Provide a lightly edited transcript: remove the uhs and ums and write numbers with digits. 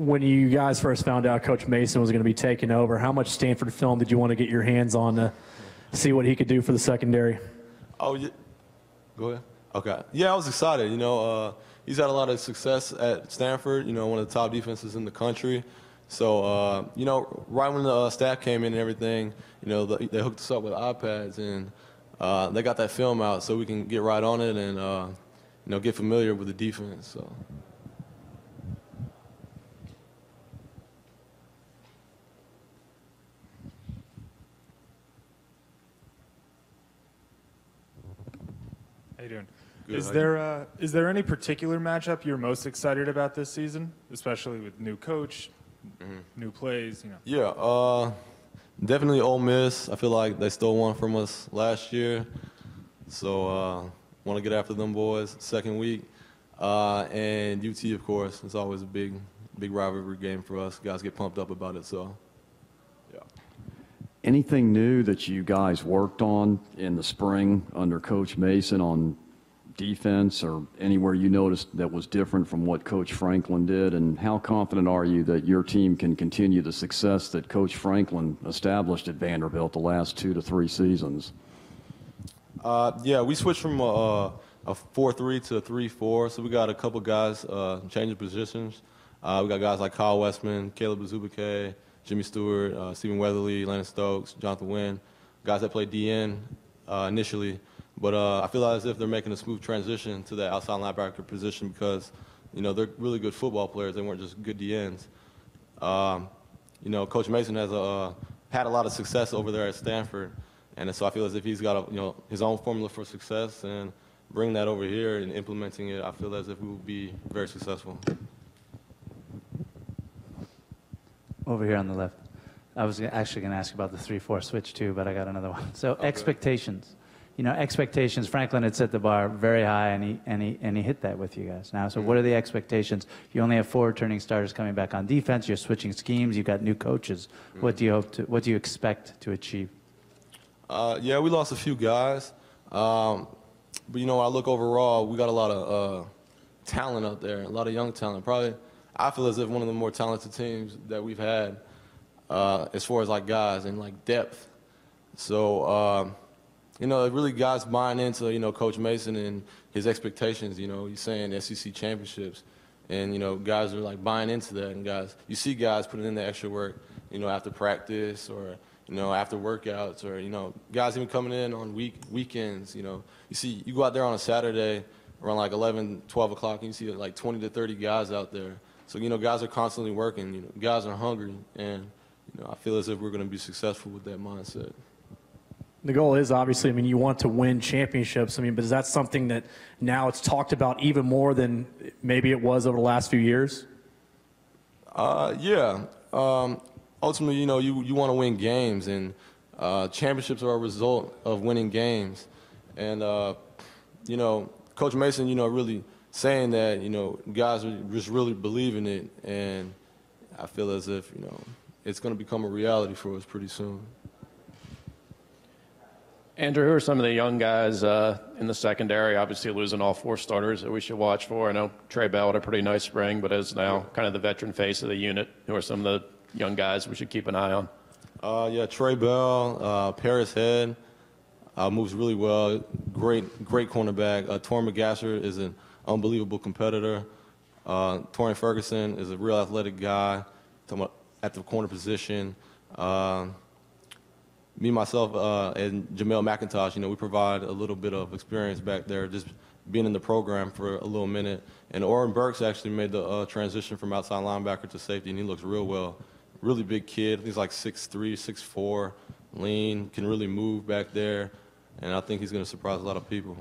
when you guys first found out Coach Mason was going to be taking over, how much Stanford film did you want to get your hands on to see what he could do for the secondary? Oh, yeah. Go ahead. Okay. Yeah, I was excited. You know, he's had a lot of success at Stanford, you know, one of the top defenses in the country. So, you know, right when the staff came in and everything, you know, they hooked us up with iPads, and they got that film out so we can get right on it and, you know, get familiar with the defense. So. How you doing? Good. Is there any particular matchup you're most excited about this season, especially with new coach, new plays? You know. Yeah, definitely Ole Miss. I feel like they stole one from us last year, so want to get after them boys. Second week, and UT, of course. It's always a big rivalry game for us. Guys get pumped up about it. So, yeah. Anything new that you guys worked on in the spring under Coach Mason on defense, or anywhere you noticed that was different from what Coach Franklin did? And how confident are you that your team can continue the success that Coach Franklin established at Vanderbilt the last 2 to 3 seasons? Yeah, we switched from a 4-3 to a 3-4, so we got a couple guys changing positions. We got guys like Kyle Westman, Caleb Azubike, Jimmy Stewart, Stephen Weatherly, Landon Stokes, Jonathan Wynn, guys that played DN initially. But I feel as if they're making a smooth transition to that outside linebacker position because, you know, they're really good football players. They weren't just good DNs. You know, Coach Mason has had a lot of success over there at Stanford, and so I feel as if he's got his own formula for success, and bringing that over here and implementing it, I feel as if we will be very successful. Over here on the left. I was actually going to ask about the 3-4 switch too, but I got another one. So okay. Expectations. You know, expectations. Franklin had set the bar very high, and he hit that with you guys now. So what are the expectations? You only have 4 returning starters coming back on defense. You're switching schemes. You've got new coaches. What do you expect to achieve? Yeah, we lost a few guys, but you know, I look overall, we got a lot of talent out there, a lot of young talent. Probably, I feel as if one of the more talented teams that we've had as far as like guys and like depth. So. You know, really guys buying into, you know, Coach Mason and his expectations. You know, he's saying SEC championships. And, you know, guys are, like, buying into that. And guys, you see guys putting in the extra work, you know, after practice or, you know, after workouts or, you know, guys even coming in on weekends, you know. You go out there on a Saturday around, like, 11, 12 o'clock, and you see, like, 20 to 30 guys out there. So, you know, guys are constantly working. You know, guys are hungry. And, you know, I feel as if we're going to be successful with that mindset. The goal is obviously, I mean, you want to win championships. I mean, but is that something that now it's talked about even more than maybe it was over the last few years? Yeah. Ultimately, you know, you want to win games, and championships are a result of winning games. And, you know, Coach Mason, you know, really saying that, you know, guys are just really believing it. And I feel as if, you know, it's going to become a reality for us pretty soon. Andrew, who are some of the young guys in the secondary, obviously losing all 4 starters that we should watch for? I know Trey Bell had a pretty nice spring, but is now kind of the veteran face of the unit. Who are some of the young guys we should keep an eye on? Yeah, Trey Bell, Paris Head, moves really well. Great cornerback. Torrin McGasser is an unbelievable competitor. Torian Ferguson is a real athletic guy at the corner position. Me, myself, and Jamel McIntosh, you know, we provide a little bit of experience back there, just being in the program for a little minute. And Oren Burks actually made the transition from outside linebacker to safety, and he looks real well. Really big kid. He's like 6'3", 6'4", lean, can really move back there, and I think he's going to surprise a lot of people.